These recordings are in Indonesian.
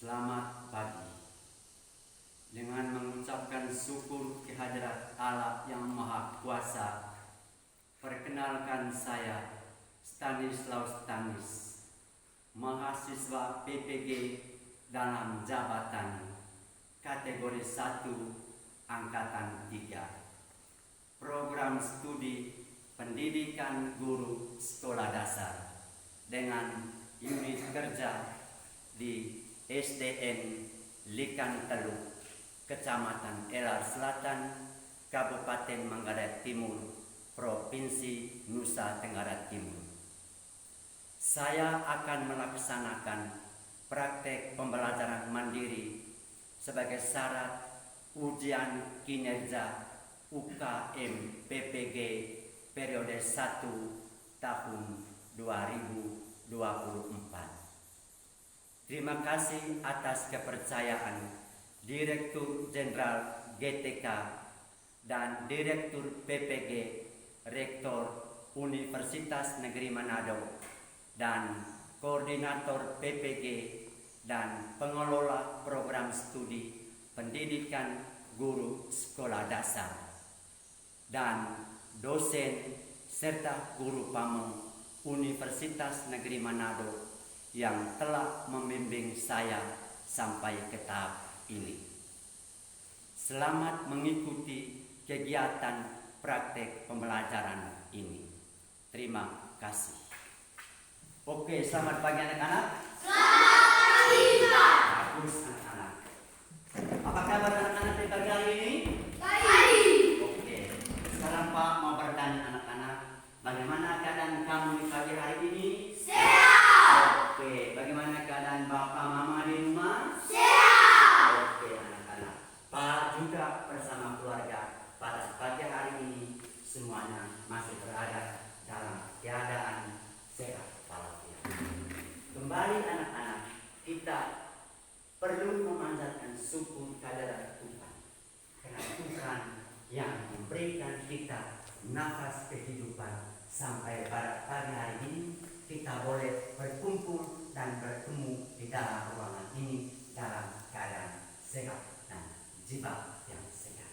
Selamat pagi. Dengan mengucapkan syukur kehadirat Allah yang Maha Kuasa, perkenalkan saya Stanislaus Tanis, mahasiswa PPG dalam jabatan kategori 1 angkatan 3, program studi pendidikan guru sekolah dasar dengan unit kerja di SDN Likan Teluk, Kecamatan Elar Selatan, Kabupaten Manggarai Timur, Provinsi Nusa Tenggara Timur. Saya akan melaksanakan praktek pembelajaran mandiri sebagai syarat ujian kinerja UKM PPG periode 1 tahun 2024. Terima kasih atas kepercayaan Direktur Jenderal GTK dan Direktur PPG, Rektor Universitas Negeri Manado, dan Koordinator PPG dan Pengelola Program Studi Pendidikan Guru Sekolah Dasar, dan dosen serta guru pamong Universitas Negeri Manado yang telah membimbing saya sampai ke tahap ini. Selamat mengikuti kegiatan praktek pembelajaran ini. Terima kasih. Oke, selamat pagi anak-anak. Selamat pagi, Pak. Bagus anak-anak. Apa kabar anak-anak di pagi hari ini? Baik. Oke, sekarang Pak mau bertanya anak-anak, bagaimana keadaan kamu di pagi hari ini? Sehat. Oke, bagaimana keadaan Bapak Mama di rumah? Sehat. Oke anak-anak, Pak juga bersama keluarga pada pagi hari ini semuanya masih berada dalam keadaan sehat walafiat. Kembali anak-anak, kita perlu memanjatkan syukur kehadirat Tuhan, karena Tuhan yang memberikan kita nafas kehidupan sampai pada pagi hari ini kita boleh berkumpul dan bertemu di dalam ruangan ini dalam keadaan sehat dan jiwa yang sehat.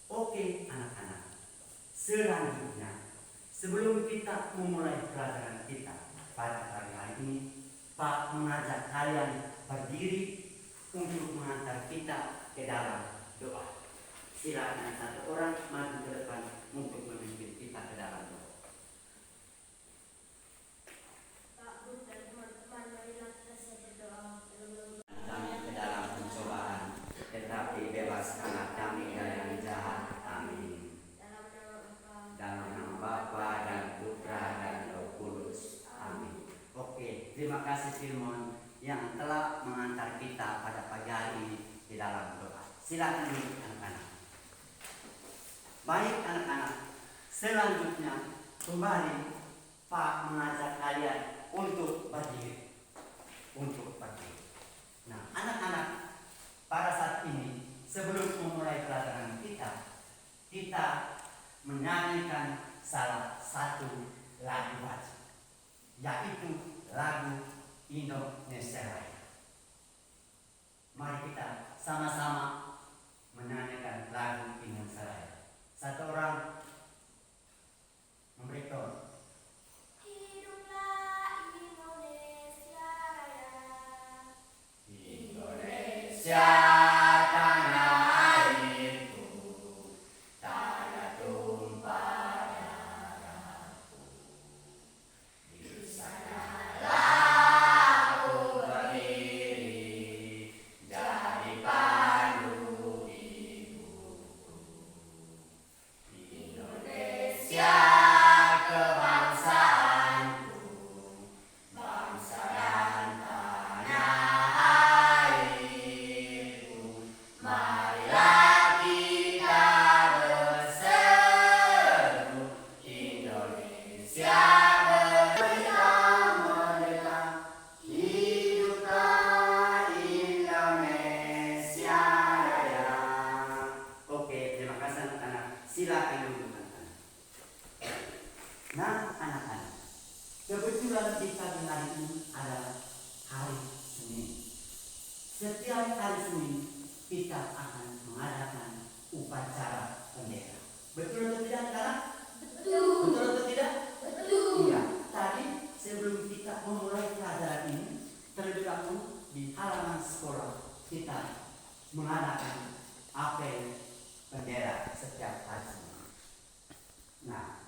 Oke anak-anak, selanjutnya sebelum kita memulai pelajaran kita pada pagi hari ini, Pak mengajak kalian berdiri untuk mengantar kita ke dalam doa. Silakan satu orang maju ke depan untuk memimpin kita ke dalam doa. Kami ke dalam pencobaan, tetapi bebaskanlah kami dari yang jahat. Amin. Dalam nama Bapa dan Putra dan Roh Kudus. Amin. Oke, terima kasih Firman yang telah mengantar kita pada pagi hari ini di dalam doa. Silakan duduk anak-anak. Baik anak-anak, selanjutnya kembali Pak mengajak kalian untuk berdiri. Nah anak-anak, pada saat ini sebelum memulai pelajaran kita menyanyikan salah satu lagu wajib, yaitu lagu Indonesia Raya. Mari kita sama-sama menyanyikan lagu Indonesia Raya. Satu orang memberi tone. Hiduplah Indonesia Raya. Indonesia tanah airku, tanah tumpah darahku. Di sanalah aku berdiri, jadi pandu hidupku. Indonesia kebangsaanku, bangsa dan tanah airku. setiap hari Senin kita akan mengadakan upacara bendera. Betul atau tidak, Kak? Betul. Betul atau tidak? Betul. Iya. Tadi sebelum kita memulai pelajaran ini, terlebih dahulu di halaman sekolah kita mengadakan apel bendera setiap hari Senin. Nah,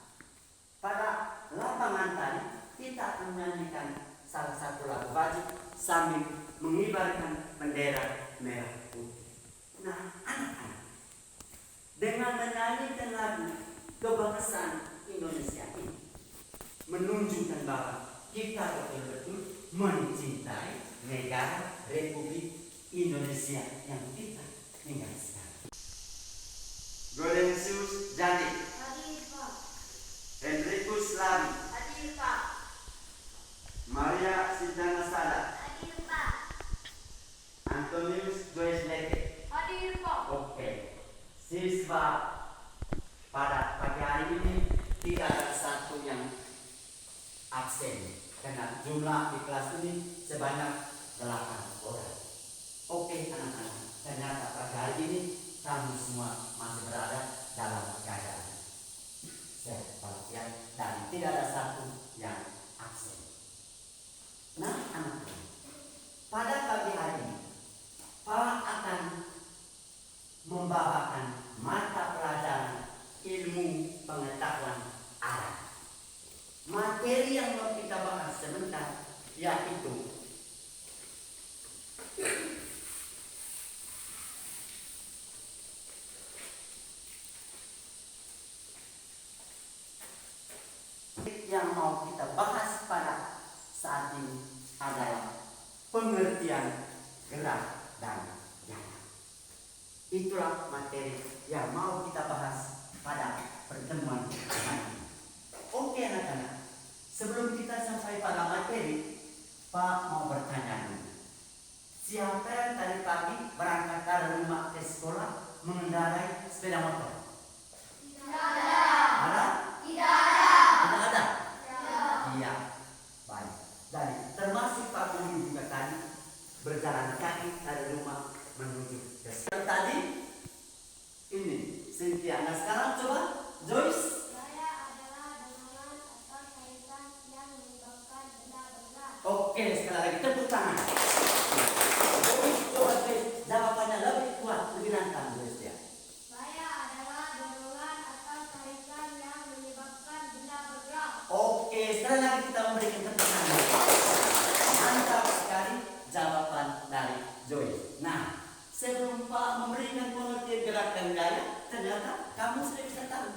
pada lapangan tadi kita akan menyanyikan salah satu lagu wajib sambil mengibarkan bendera merah putih. Nah, anak-anak, dengan menyanyikan lagu kebangsaan Indonesia ini menunjukkan bahwa kita betul-betul mencintai negara Republik Indonesia yang kita tinggal sekarang. Godensius Jandi, Hadir, Pak. Enricus Labi, Hadir, Pak. Maria Sidana Sada, Hadir, Pak. Antonius Joyce Leke. Hadir, Pak. Oke, siswa pada pagi hari ini tidak ada satu yang absen karena jumlah di kelas ini sebanyak 8 orang. Oke anak-anak, ternyata pagi hari ini kamu semua masih berada dalam keadaan sehat walafiat dan tidak ada satu yang absen. Nah anak-anak, pada pagi hari ini Pak akan membawakan mata pelajaran ilmu pengetahuan alam. Materi yang mau kita bahas sebentar yaitu yang mau kita bahas pada saat ini adalah pengertian gerak dan jalan. Itulah materi yang mau kita bahas pada pertemuan kali ini. Oke anak-anak, sebelum kita sampai pada materi, Pak mau bertanya dulu. Siapa yang tadi pagi berangkat dari rumah ke sekolah mengendarai sepeda motor? Tidak ada. Ada? Tidak ada. Tidak ada? Tidak. Iya, baik. Jadi termasuk Pak Guru juga tadi berjalan kaki dari rumah menuju ke sekolah. Tadi ini Cynthia. Nah sekarang coba Joyce. Gaya adalah dorongan atau tarikan yang menyebabkan benda bergerak. Oke, sekali lagi tepuk tangan. Joyce, coba Joyce, jawabannya lebih kuat, lebih lantang Joyce ya. Gaya adalah dorongan atau tarikan yang menyebabkan benda bergerak. Oke, sekali lagi kita memberikan tepuk tangan. Mantap sekali jawaban dari Joyce. Nah, sebelum Pak memberikan pengertian gerak dan gaya, ternyata kamu sudah bisa tahu.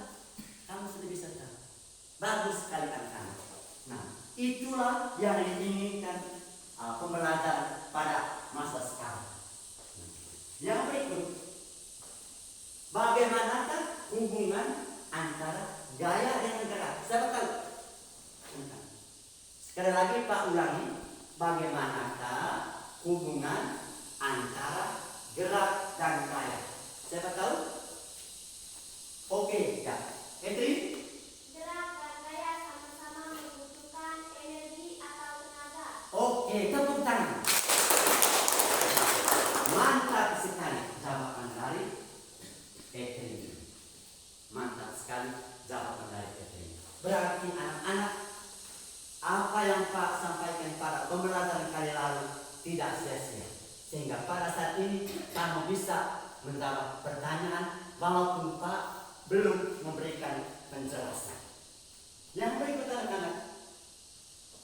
Kamu sudah bisa tahu. Bagus sekali anak-anak. Nah, itulah yang diinginkan pembelajaran pada masa sekarang. Yang berikut, bagaimanakah hubungan antara gaya dengan gerak? Siapa tahu? Sekali lagi Pak ulangi, bagaimanakah hubungan antara gerak dan gaya? Siapa tahu? Oke, ya. Edri? Gerak dan gaya sama-sama membutuhkan energi atau tenaga. Oke, tepuk tangan. Mantap sekali jawaban dari Edri. Mantap sekali jawaban dari Edri. Berarti anak-anak, apa yang Pak sampaikan pada pembelajaran kali lalu tidak sia-sia. Sehingga pada saat ini kamu bisa menjawab pertanyaan walaupun Pak belum memberikan penjelasan. Yang berikut anak-anak,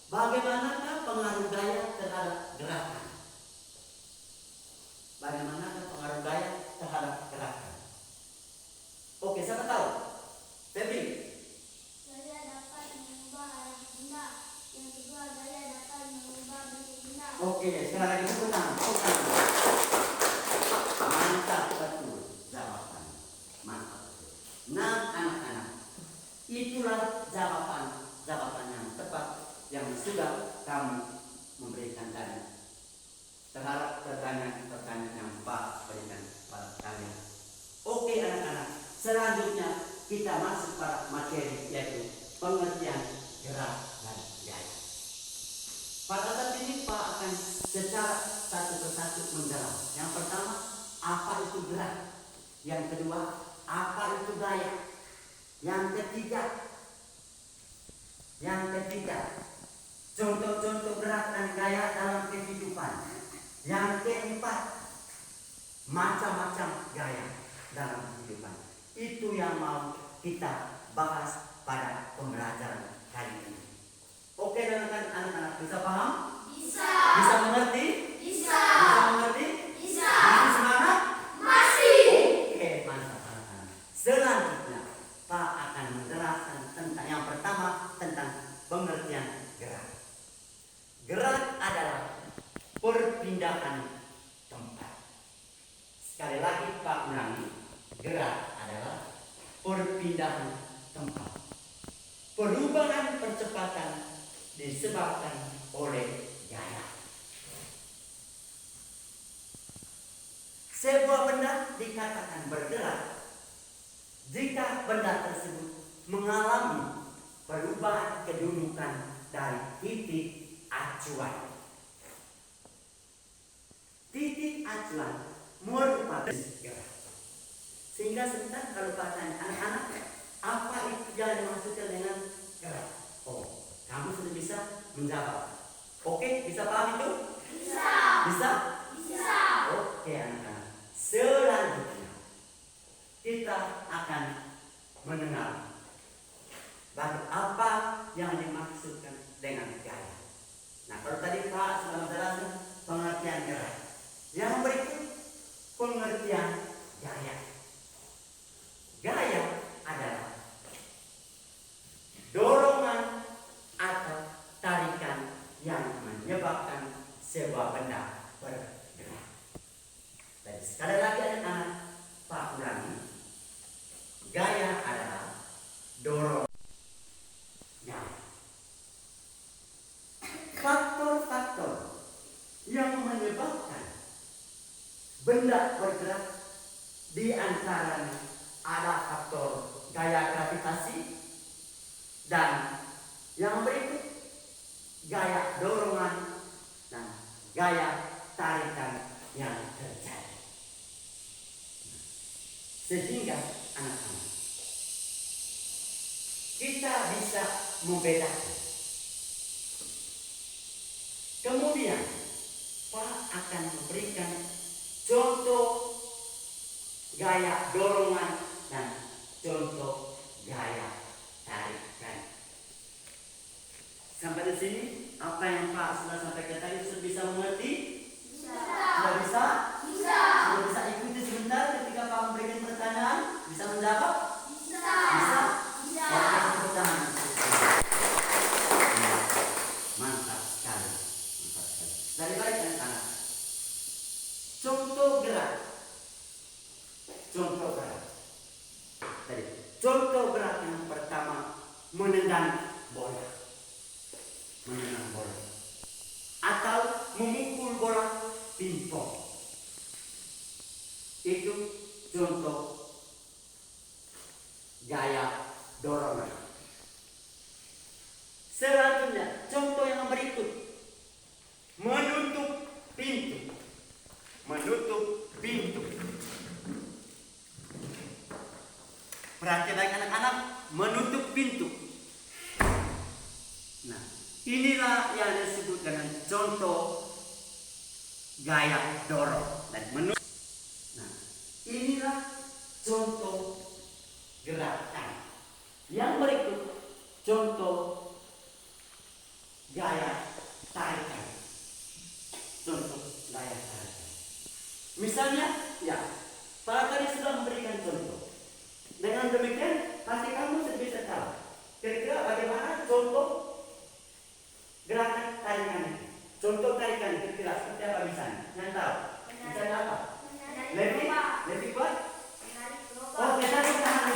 bagaimanakah pengaruh gaya terhadap gerakan? Bagaimanakah pengaruh gaya terhadap gerakan? Oke, siapa tahu? Febri? Gaya dapat mengubah arah benda. Yang kedua, gaya dapat mengubah bentuk benda. Oke, sekali lagi tepuk tangan. Mantap betul jawaban. Mantap. Nah, anak-anak, itulah jawaban yang tepat yang sudah kamu memberikan tadi terhadap pertanyaan yang Pak berikan pada kalian. Oke anak-anak, selanjutnya kita masuk pada materi yaitu pengertian gerak dan gaya. Pada saat ini Pak akan secara satu persatu menjawab. Yang pertama, apa itu gerak? Yang kedua, apa itu gaya? Yang ketiga, contoh-contoh gerak dan gaya dalam kehidupan. Yang keempat, macam-macam gaya dalam kehidupan. Itu yang mau kita bahas pada pembelajaran kali ini. Oke, anak-anak bisa paham? Bisa. Bisa mengerti? Bisa. Bisa mengerti? Bisa. Masih semangat? Masih. Oke, mantap anak-anak. Selanjutnya, Pak akan menjelaskan tentang yang pertama tentang pengertian gerak. Gerak adalah perpindahan tempat. Sekali lagi Pak ulangi, gerak adalah perpindahan tempat. Perubahan percepatan disebabkan oleh gaya. Sebuah benda dikatakan bergerak jika benda tersebut mengalami perubahan kedudukan dari titik acuan. Titik acuan merupakan gerak. Sehingga sebentar kalau Pak tanya anak-anak, apa itu yang dimaksudkan dengan gerak? Oh, kamu sudah bisa menjawab. Oke, bisa paham itu? Bisa. Bisa? Bisa. Oke anak-anak. Selanjutnya kita akan mengenal apa yang dimaksudkan dengan gaya. Nah, kalau tadi Pak sudah menjelaskan pengertian gerak. Yang berikut pengertian gaya. Gaya adalah dorongan atau tarikan yang menyebabkan sebuah benda bergerak. Dan sekali lagi anak-anak, Pak ulangi. Gaya adalah dorongan. Faktor-faktor yang menyebabkan benda bergerak di antaranya ada faktor gaya gravitasi dan yang berikut gaya dorongan dan gaya tarikan yang terjadi. Sehingga anak-anak kita bisa membedakan. Kemudian Pak akan memberikan contoh gaya dorongan dan contoh gaya tarikan. Sampai di sini apa yang Pak sudah sampaikan tadi sudah bisa mengerti? Bisa. Sudah bisa? Bisa. Sudah bisa ikuti sebentar ketika Pak memberikan pertanyaan? Bisa menjawab? Bisa. Bisa? Bisa. Oke, tepuk tangan. Mantap sekali. Mantap sekali. Dari baik anak-anak. Contoh gerak. Contoh gerak. Tadi, contoh gerak yang pertama menendang bola. Menendang bola. Atau memukul bola pingpong. Itu contoh gaya dorongan. Selanjutnya, contoh yang berikut. Menutup pintu. Menutup pintu. Perhatikan baik anak-anak, menutup pintu. Nah, inilah yang disebut dengan contoh gaya dorong dan menutup. Nah, inilah contoh gerakan. Yang berikut contoh gaya tarikan. Contoh gaya tarikan. Misalnya, ya, Pak tadi sudah memberikan contoh. Dengan demikian, pasti kamu sudah bisa tahu kira-kira bagaimana contoh gerakan tarikan itu. Contoh tarikan kira-kira seperti apa misalnya? Yang tahu? Misalnya apa? Lebih kuat? Oh, kita tangan.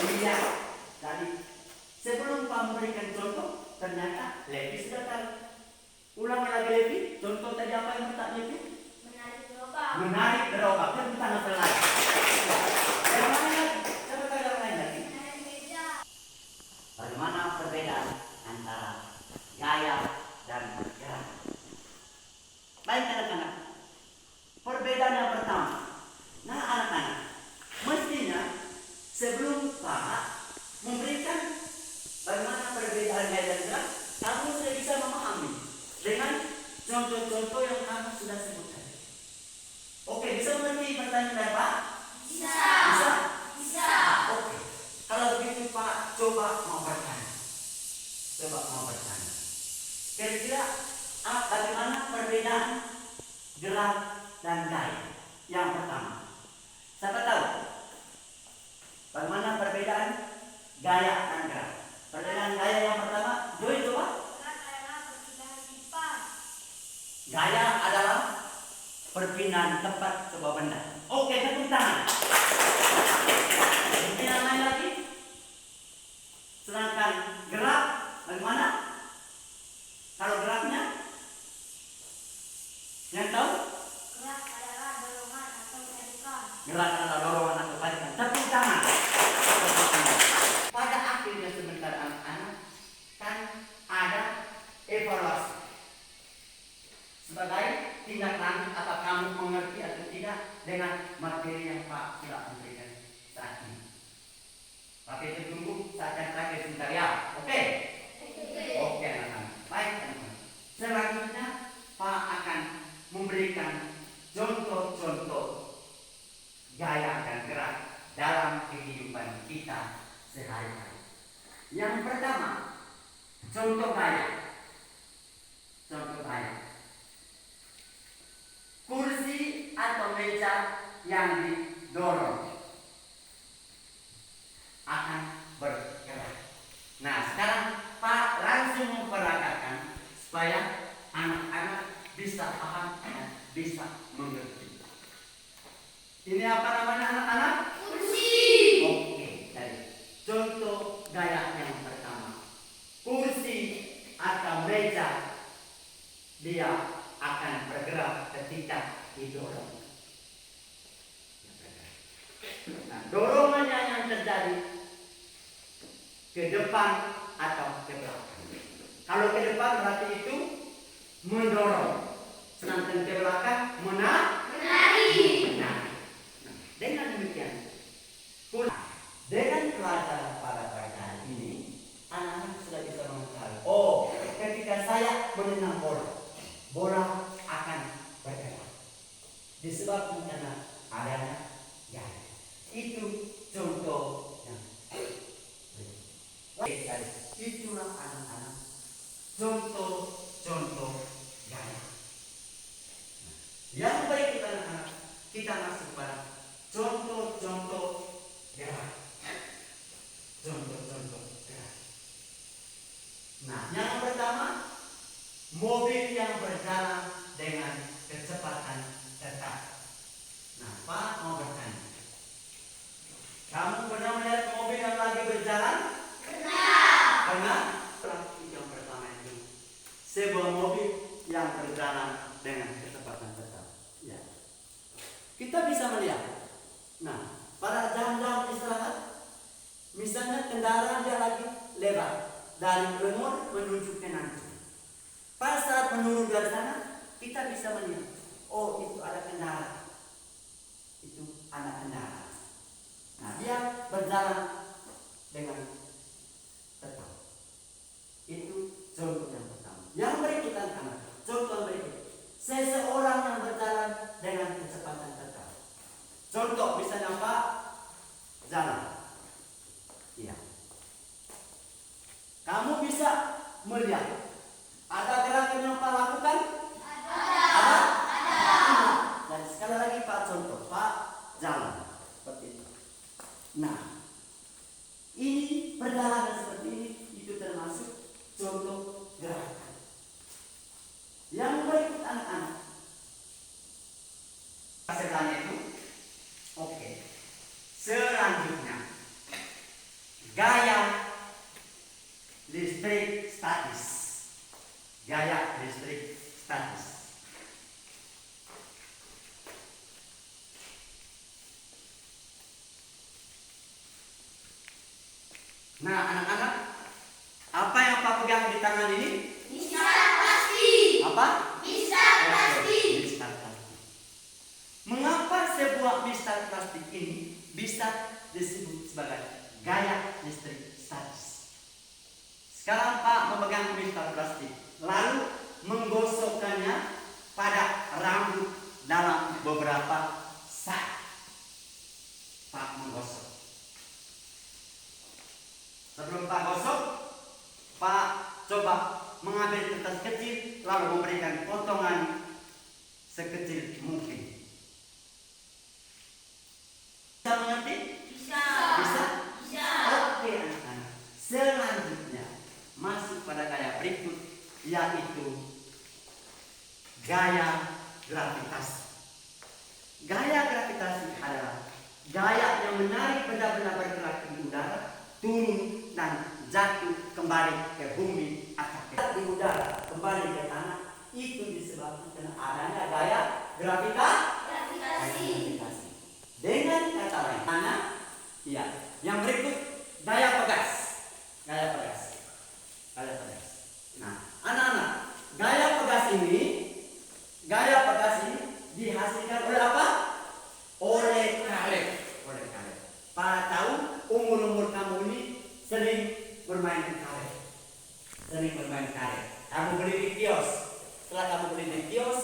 Iya, tadi sebelum Pak memberikan contoh, ternyata Levi sudah tahu. Ulangi lagi Levi, contoh tadi apa yang bertanya itu? Menarik gerobak, kan tangan pelan. Yang mana lagi? Coba yang lain lagi. Bagaimana perbedaan antara gaya dan gerak. Baik anak-anak, perbedaan yang pertama. Nah anak-anak, mestinya sebelum Pak memberikan bagaimana perbedaan gaya dan gerak, kamu sudah bisa memahami dengan contoh-contoh yang kamu sudah sebutkan. Oke, bisa mengerti pertanyaan dari Pak? Bisa. Bisa? Bisa. Oke. Kalau begitu Pak, coba mau bertanya. Kira-kira bagaimana perbedaan gerak dan gaya? Yang pertama, siapa tahu bagaimana perbedaan gaya dan gerak? Perbedaan gaya yang pertama, Joy coba. Gerak adalah perpindahan cepat. Gaya adalah perpindahan tempat sebuah benda. Oke, tepuk tangan. Yang lain lagi. Sedangkan gerak bagaimana? Kalau geraknya, yang tahu? Gerak adalah dorongan atau tarikan. Gerak adalah dorongan atau tarikan. Tepuk tangan. Pada akhirnya sebentar anak-anak kan ada evaluasi sebagai tindak lanjut apa kamu mengerti atau tidak dengan materi yang Pak tidak memberikan saat ini. Tapi itu tunggu saat yang terakhir sebentar ya. Oke? Oke anak-anak. Baik anak-anak. Selanjutnya Pak akan memberikan contoh-contoh gaya dan gerak dalam kehidupan kita sehari-hari. Yang pertama, contoh gaya. Kursi atau meja yang didorong akan bergerak. Nah, sekarang Pak langsung memperagakan supaya anak-anak bisa paham dan bisa mengerti. Ini apa namanya anak-anak? Kursi. Oke, jadi contoh gaya yang pertama. Kursi atau meja dia akan bergerak ketika didorong. Nah, dorongannya yang terjadi ke depan atau ke belakang. Kalau ke depan berarti itu mendorong, sedangkan ke belakang menari. Nah, dengan demikian, dengan pelajaran pada pagi hari ini, anak-anak sudah bisa mengetahui. Oh, ketika saya menendang bola akan bergerak. Disebabkan karena adanya gaya. Itu contoh yang itulah anak-anak contoh gaya. Yang baik kita anak-anak, kita masuk pada contoh-contoh gerak. Nah, yang pertama, mobil yang berjalan dengan kecepatan tetap. Nah, Pak mau bertanya, kamu pernah melihat mobil yang lagi berjalan? Pernah? Yang pertama itu sebuah mobil yang berjalan dengan kecepatan tetap. Ya. Kita bisa melihat. Nah, pada jam-jam istirahat, misalnya kendaraan dia lagi lebar dari Lemur menuju ke Nanjing. Pada saat menurun dari sana, kita bisa melihat, oh itu ada kendaraan, itu anak kendaraan. Nah, dia berjalan dengan tetap. Itu contoh yang pertama. Yang berikut anak-anak, contoh berikut, seseorang yang berjalan dengan kecepatan tetap. Contoh misalnya Pak jalan. Iya. Kamu bisa melihat ada gerakan yang Pak lakukan? Ada. Dan sekali lagi Pak contoh, Pak jalan seperti itu. Nah, ini perjalanan seperti ini itu termasuk contoh gerakan. Yang berikut anak-anak. Setelahnya itu, oke. Selanjutnya, gaya listrik statis. Gaya listrik statis. Nah, anak-anak, apa pegang di tangan ini? Mistar plastik. Apa? Mistar plastik. Mistar plastik. Mengapa sebuah mistar plastik ini bisa disebut sebagai gaya listrik statis? Sekarang Pak memegang mistar plastik, lalu menggosokkannya pada rambut dalam beberapa saat. Pak menggosok. Sebelum Pak gosok, Pak coba mengambil kertas kecil lalu memberikan potongan sekecil mungkin. Bisa mengerti? Bisa. Bisa? Bisa. Oke anak-anak. Selanjutnya masuk pada gaya berikut, yaitu gaya gravitasi. Gaya gravitasi adalah gaya yang menarik benda-benda bergerak di udara turun dan jatuh kembali ke bumi atau di udara kembali ke tanah. Itu disebabkan karena adanya gaya gravitasi. Dengan kata lain, mana? Iya. Yang berikut gaya pegas. Gaya pegas. Nah, anak-anak, gaya pegas ini dihasilkan oleh apa? Oleh karet. Para tahu umur kamu ini sering bermain karet. Kamu beli di kios. Setelah kamu beli di kios,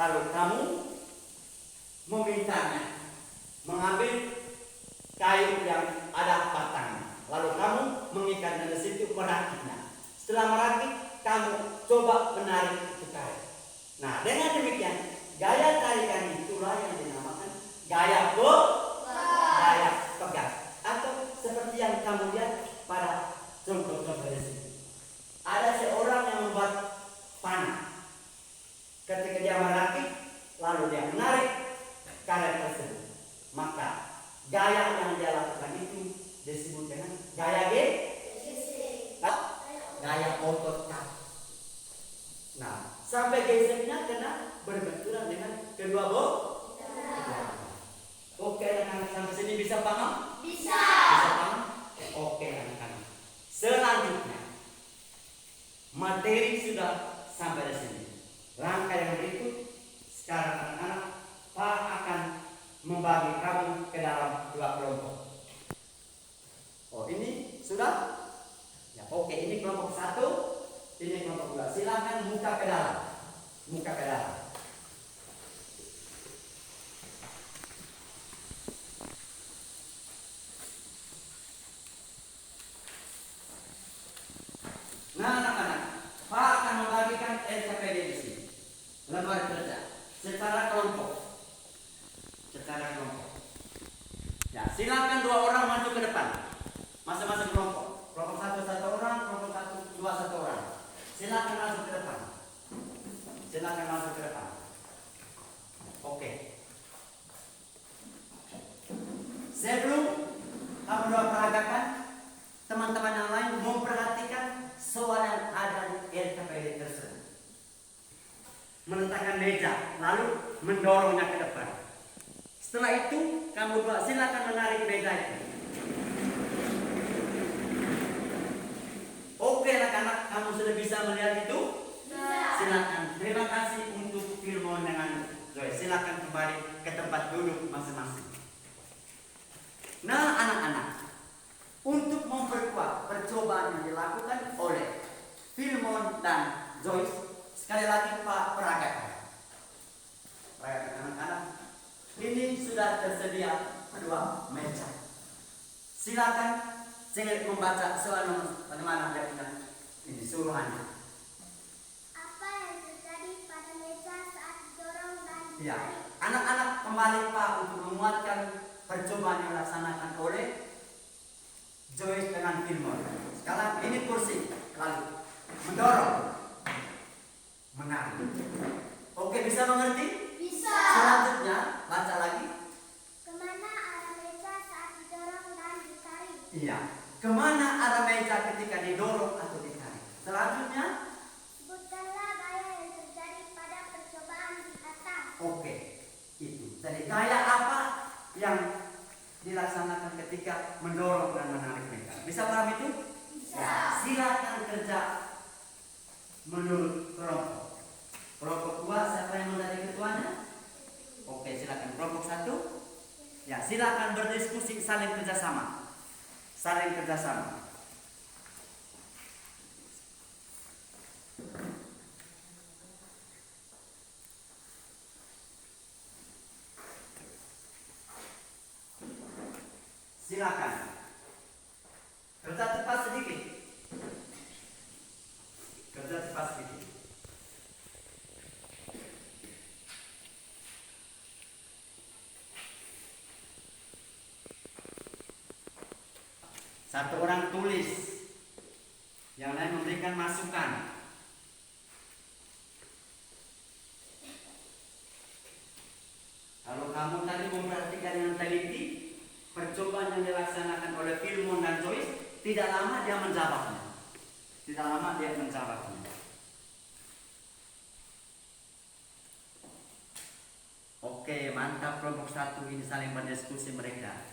lalu kamu memintanya mengambil kayu yang ada batangnya. Lalu kamu mengikatnya di situ, merakitnya. Setelah merakit, kamu coba menarik itu karet. Nah, dengan demikian, gaya tarikan itulah yang dinamakan gaya pegas. Atau seperti yang kamu lihat pada contoh-contoh di sini. Ada seorang yang membuat panah. Ketika dia merakit, lalu dia menarik karet tersebut. Maka gaya yang dia lakukan itu disebut dengan gaya gaya otot kaki. Nah, sampai geseknya kena berbenturan dengan kedua Oke anak-anak, sampai sini bisa paham? Bisa. Bisa paham? Oke anak-anak. Selanjutnya, materi sudah sampai di sini. Langkah yang berikut, sekarang anak-anak, Pak akan membagi kamu ke dalam dua kelompok. Oh, ini sudah? Ya, oke, ini kelompok satu, ini kelompok dua. Silakan buka ke dalam. Nah, anak-anak, Pak akan membagikan LKPD di sini. Lembar kerja secara kelompok. Ya, silakan dua orang maju ke depan. Masing-masing kelompok. Kelompok satu orang, kelompok satu orang. Silakan masuk ke depan. Oke. Sebelum kamu dua peragakan, teman-teman yang lain memperhatikan soal yang ada di LKPD tersebut. Meletakkan meja, lalu mendorongnya ke depan. Setelah itu, kamu dua silakan menarik meja itu. Oke anak-anak, kamu sudah bisa melihat itu? Silakan. Terima kasih untuk Firmon dengan Joy. Silakan kembali ke tempat duduk masing-masing. Nah anak-anak, untuk memperkuat percobaan yang dilakukan oleh Firmon dan Joyce, sekali lagi Pak peragakan. Anak-anak, ini sudah tersedia dua meja. Silakan saya membaca soal bagaimana dia punya ini suruhannya. Apa yang terjadi pada meja saat didorong dan Ya, ditarik? anak-anak kembali Pak untuk menguatkan percobaan yang dilaksanakan oleh Joyce dengan Firmon. Sekarang ini kursi, lalu mendorong, menarik. Oke, bisa mengerti? Bisa. Selanjutnya baca lagi. Kemana arah meja saat didorong dan ditarik? Iya. Kemana arah meja ketika didorong atau ditarik? Selanjutnya. Sebutkanlah gaya yang terjadi pada percobaan di atas. Oke, itu. Jadi gaya apa yang dilaksanakan ketika mendorong dan menarik meja? Bisa paham itu? Bisa. Ya, silakan kerja menurut kelompok. Kelompok 2 siapa yang menjadi ketuanya? Oke, silakan. Kelompok 1. Ya, silakan berdiskusi, saling kerjasama. Saling kerjasama. Silakan. Kerja cepat sedikit. Kerja cepat sedikit. Satu orang tulis, yang lain memberikan masukan. Kalau kamu tadi memperhatikan dengan teliti percobaan yang dilaksanakan oleh Filmon dan Joyce, tidak lama dia menjawabnya. Tidak lama dia menjawabnya. Oke, mantap. Kelompok 1 ini saling berdiskusi mereka.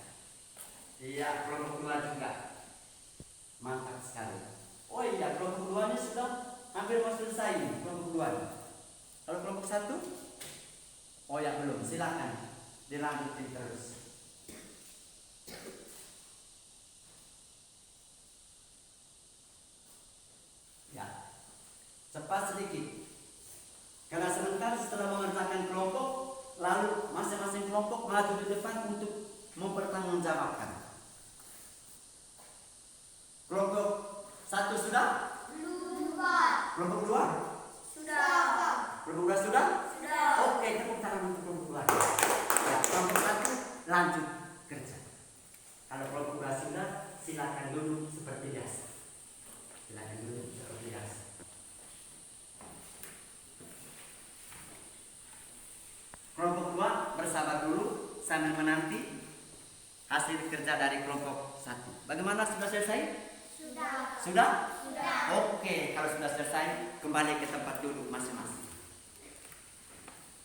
Iya, kelompok 2 juga. Mantap sekali. Oh iya, kelompok 2 nya sudah hampir mau selesai nih, kelompok 2 nya. Kalau kelompok 1? Oh ya, belum. Silakan dilanjutin terus. Ya, cepat sedikit. Karena sebentar setelah mengerjakan kelompok, lalu masing-masing kelompok maju di depan untuk mempertanggungjawabkan. Kelompok 1 sudah? Belum. Kelompok 2? Sudah. Kelompok 2 sudah? Sudah. Oke, tepuk tangan untuk kelompok 2. Ya, kelompok 1 lanjut kerja. Kalau kelompok 2 sudah, silakan duduk seperti biasa. Silakan duduk seperti biasa. Kelompok 2 bersabar dulu sambil menanti hasil kerja dari kelompok 1. Bagaimana, sudah selesai? Sudah. Sudah? Sudah. Oke, kalau sudah selesai, kembali ke tempat duduk masing-masing.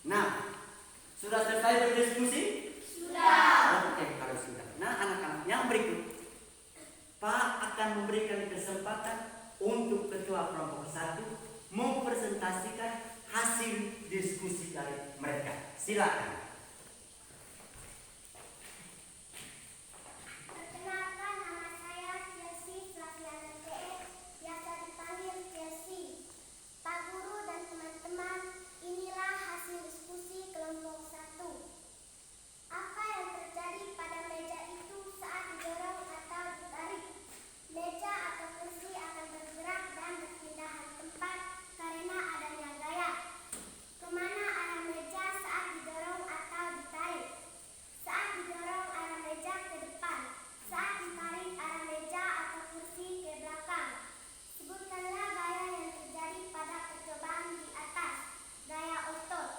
Nah, sudah selesai berdiskusi? Sudah. Oke, kalau sudah. Nah, anak-anak, yang berikut, Pak akan memberikan kesempatan untuk ketua kelompok 1 mempresentasikan hasil diskusi dari mereka. Silakan. Perkenalkan, nama saya Chelsea Flaviana TS, biasa dipanggil Chelsea. Pak Guru dan teman-teman, inilah hasil diskusi kelompok 1. Apa yang terjadi pada meja itu saat didorong atau ditarik? Meja atau kursi akan bergerak dan berpindahan tempat karena adanya gaya. Kemana arah meja saat didorong atau ditarik? Saat didorong arah meja ke depan, saat ditarik arah meja atau kursi ke belakang. Sebutkanlah gaya yang terjadi pada percobaan di atas. Gaya otot.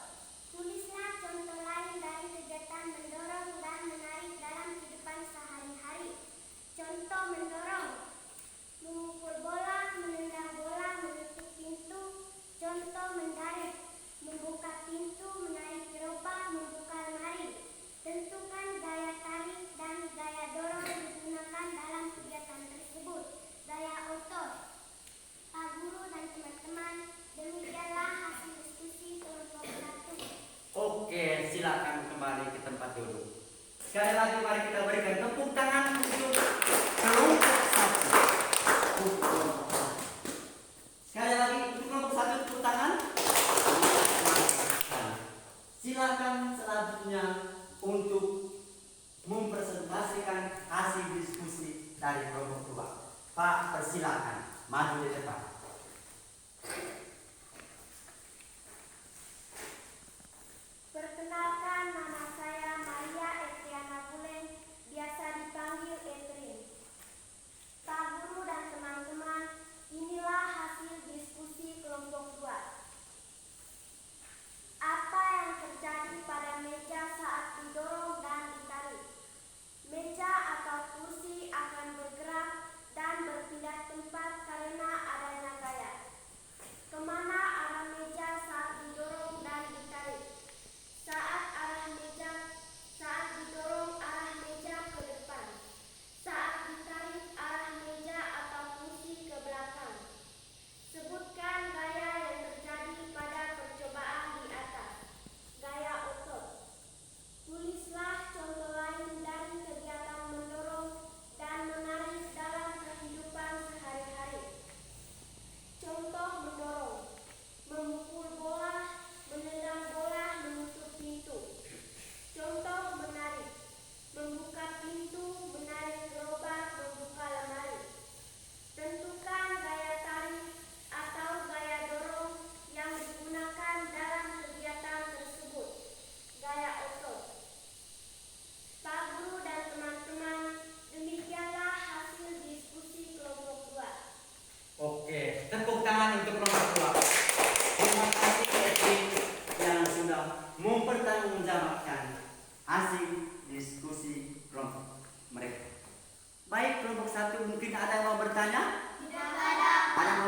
Tulislah contoh lain dari kegiatan mendorong dan menarik dalam kehidupan sehari-hari. Contoh mendorong: memukul bola, menendang bola, menutup pintu. Contoh mendarik: membuka pintu, menarik gerobak, membuka lemari. Tentukan gaya tarik dan gaya dorong yang digunakan dalam kegiatan tersebut. Gaya otot. Pak Guru dan teman-teman, demikianlah hasil diskusi kelompok 1. Oke, silakan kembali ke tempat duduk. Sekali lagi mari kita berikan tepuk tangan untuk kelompok 1. Sekali lagi untuk kelompok 1 tepuk tangan. Silakan selanjutnya untuk mempresentasikan hasil diskusi dari kelompok 2. Pak, persilakan maju di depan. Perkenalkan, nama saya Maria Etriana Buleng, biasa dipanggil Etrin. Pak Guru dan teman-teman, inilah hasil diskusi kelompok 2. Apa yang terjadi pada meja saat didorong dan ditarik? Meja atau kursi akan bergerak dan berpindah tempat karena adanya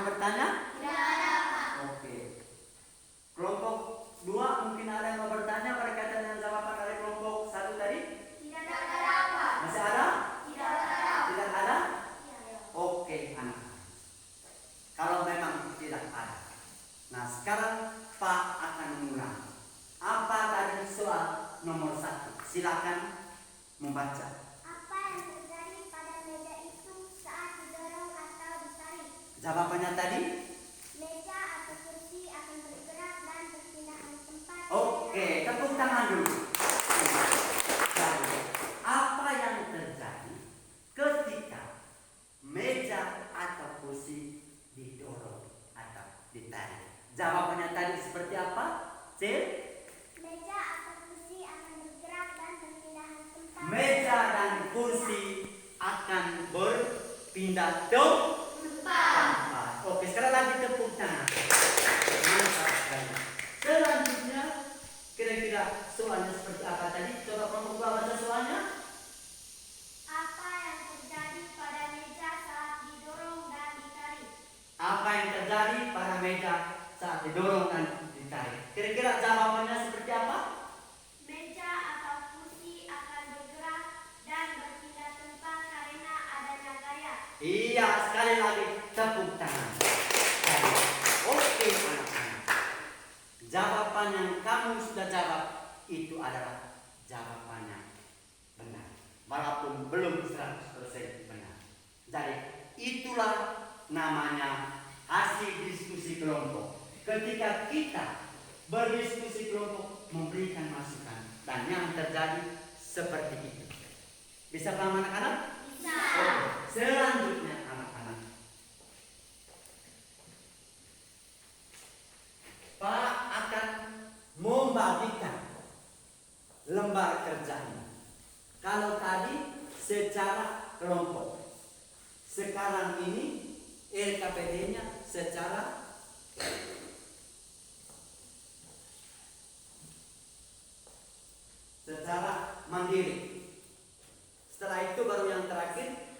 bertanya? Tidak ada, Pak. Oke. Kelompok 2 mungkin ada yang mau bertanya berkaitan dengan jawaban dari kelompok 1 tadi? Tidak ada, Pak. Masih ada? Tidak ada. Tidak ada? Iya. Oke, anak-anak. Kalau memang tidak ada. Nah, sekarang Pak akan mengulang. Apa tadi soal nomor 1? Silakan membaca. Apa yang terjadi pada meja itu saat didorong atau ditarik? Jawabannya tadi? Meja atau kursi akan bergerak dan berpindah tempat. Oke, tepuk tangan dulu. Jadi, apa yang terjadi ketika meja atau kursi didorong atau ditarik? Jawabannya tadi seperti apa? C. Meja atau kursi akan bergerak dan berpindah tempat. Meja dan kursi akan berpindah tempat. Oke, sekarang lagi tepuk tangan. Mantap sekali. Selanjutnya, kira-kira soalnya seperti apa tadi? Coba kelompok 2 baca soalnya. Apa yang terjadi pada meja saat didorong dan ditarik? Apa yang terjadi pada meja saat didorong dan ditarik? Kira-kira jawabannya seperti apa? Meja atau kursi akan bergerak dan berpindah tempat karena adanya gaya. Iya, sekali lagi tepuk tangan. Oke, anak-anak. Jawaban yang kamu sudah jawab itu adalah jawabannya benar. Walaupun belum 100% benar. Jadi, itulah namanya hasil diskusi kelompok. Ketika kita berdiskusi kelompok, memberikan masukan, dan yang terjadi seperti itu. Bisa paham anak-anak? Bisa. Oke. Selanjutnya anak-anak, Pak akan membagikan lembar kerja ini. Kalau tadi secara kelompok, sekarang ini LKPD-nya secara mandiri. Setelah itu baru yang terakhir.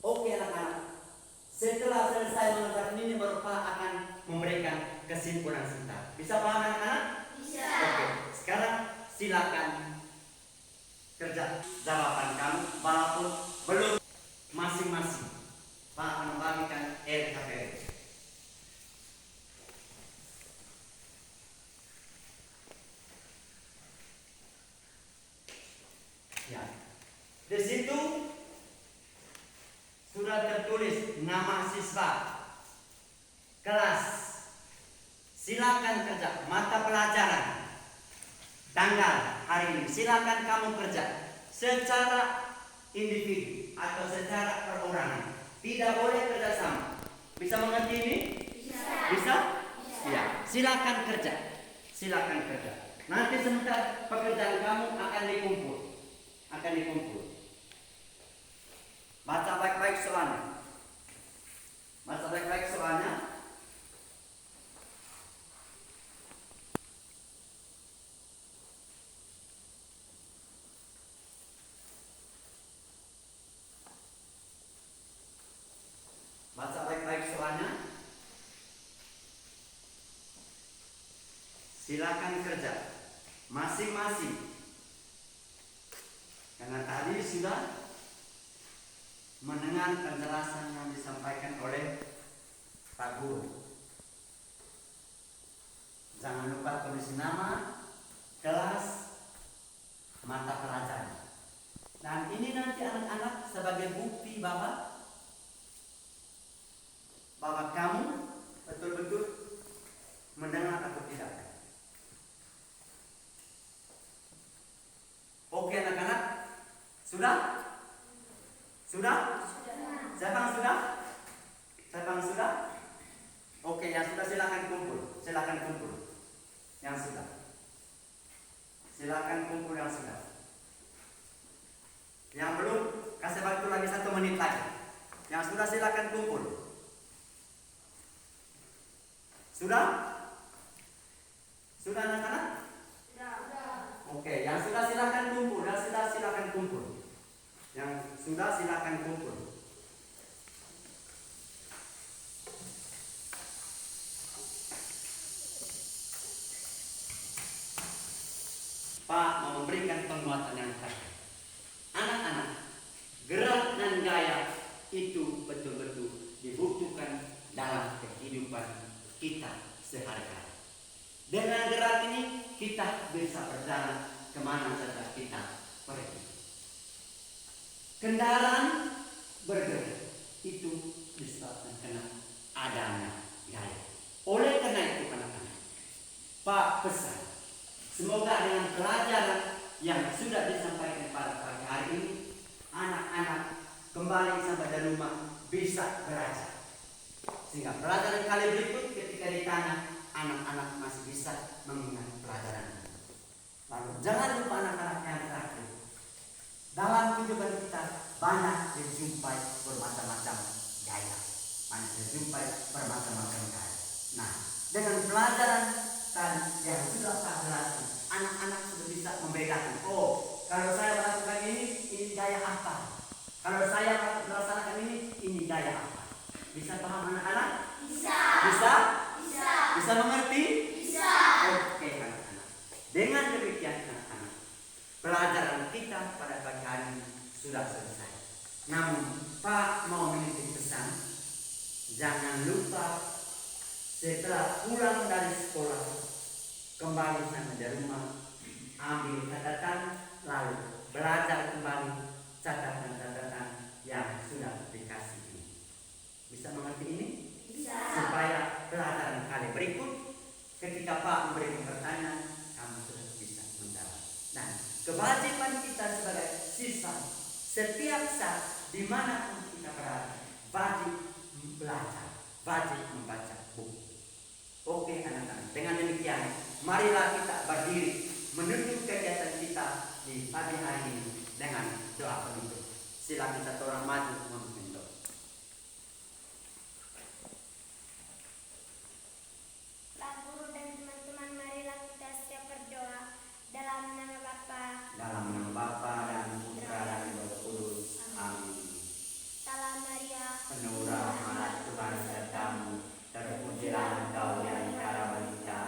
Oke anak-anak, setelah selesai mengerjakan ini baru Pak akan memberikan kesimpulan singkat. Bisa paham anak-anak? Bisa. Oke, sekarang silakan kerja jawaban kamu walaupun belum masing-masing. Pak akan membagikan LKPD. Ya, di situ sudah tertulis nama siswa, kelas, silakan kerja, mata pelajaran, tanggal hari ini. Silakan kamu kerja secara individu atau secara perorangan. Tidak boleh kerjasama. Bisa mengerti ini? Bisa. Bisa? Ya. Silakan kerja. Silakan kerja. Nanti sebentar pekerjaan kamu akan dikumpul. Baca baik-baik soalnya. Baca baik-baik soalnya. Baca baik-baik soalnya. Silakan kerja masing-masing. Karena tadi sudah mendengar penjelasan yang disampaikan oleh Pak Guru. Jangan lupa tulis nama, kelas, mata pelajaran. Dan ini nanti anak-anak sebagai bukti bahwa kamu betul-betul mendengar atau tidak. Oke anak-anak, sudah? Sudah? Siapa yang sudah? Siapa yang sudah? Oke, yang sudah silakan kumpul. Silakan kumpul. Yang sudah. Silakan kumpul yang sudah. Yang belum, kasih waktu lagi 1 menit lagi. Yang sudah silakan kumpul. Sudah? Sudah anak-anak? Oke, yang sudah silakan kumpul. Yang sudah silakan kumpul. Yang sudah silakan kumpul. itu betul-betul dibutuhkan dalam kehidupan kita sehari-hari. Dengan gerak ini kita bisa berjalan kemana saja kita pergi. Kendaraan bergerak itu disebabkan karena adanya gaya. Oleh karena itu anak-anak, Pak pesan, semoga dengan pelajaran yang sudah disampaikan pada pagi hari ini, anak-anak kembali sampai di rumah bisa belajar. Sehingga pelajaran kali berikut ketika ditanya, anak-anak masih bisa mengingat pelajaran. Lalu jangan lupa anak-anak yang terakhir, dalam kehidupan kita banyak dijumpai bermacam-macam gaya, banyak dijumpai bermacam-macam gaya. Nah, dengan pelajaran tadi yang sudah Pak jelaskan, anak-anak sudah bisa membedakan. Oh, kalau saya melakukan ini gaya apa? Kalau saya melaksanakan ini gaya apa? Bisa paham anak-anak? Bisa. Bisa? Bisa. Bisa mengerti? Bisa. Oke anak-anak. Dengan demikian anak-anak, pelajaran kita pada pagi hari ini sudah selesai. Namun Pak mau menitip pesan, jangan lupa setelah pulang dari sekolah kembali sampai di rumah, ambil catatan lalu belajar kembali catatan-catatan yang sudah dikasih ini. Bisa mengerti ini? Bisa. Supaya pelajaran kali berikut ketika Pak memberikan pertanyaan, kamu sudah bisa menjawab. Dan kewajiban kita sebagai siswa setiap saat dimanapun kita berada, wajib belajar, wajib membaca buku. Oke anak-anak, dengan demikian marilah kita berdiri menutup kegiatan kita di pagi hari ini dengan doa penutup. Sila kita orang maju memimpin doa. Pak Guru dan teman-teman, marilah kita siap berdoa dalam nama Bapa, Dalam nama Bapa dan Putra dan Roh Kudus. Amin. Salam Maria, Penuh rahmat Tuhan sertamu, terpujilah engkau di antara wanita,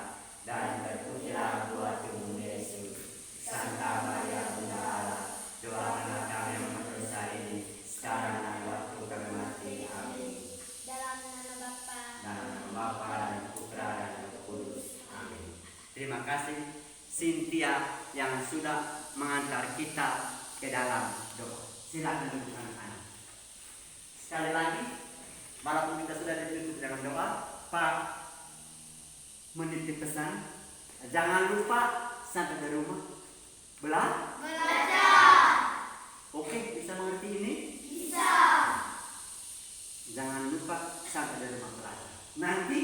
dan terpujilah buah tubuhmu Yesus. Santa Maria Bunda Allah, doakanlah kami yang berdosa ini, sekarang dan waktu kami mati. Amin. dalam nama Bapa, Dalam nama Bapa dan Putra dan Roh Kudus. Amin. Terima kasih Cynthia yang sudah mengantar kita ke dalam doa. Silakan duduk anak-anak. Sekali lagi, walaupun kita sudah ditutup dengan doa, Pak menitip pesan, jangan lupa sampai di rumah belajar. Oke, bisa mengerti ini? Bisa. Jangan lupa sampai di rumah belajar. Nanti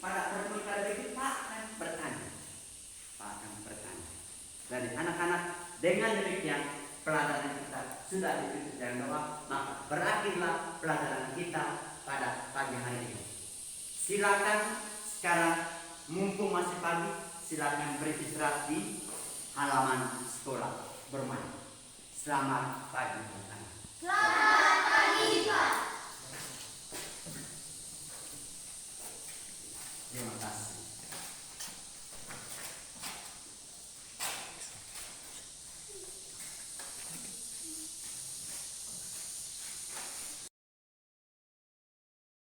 pada pertemuan kali berikut Pak akan bertanya. Jadi anak-anak, dengan demikian pelajaran kita sudah ditutup dengan doa, maka berakhirlah pelajaran kita pada pagi hari ini. Silakan sekarang mumpung masih pagi, silakan beristirahat di halaman sekolah bermain. Selamat pagi anak-anak. Selamat pagi, Pak.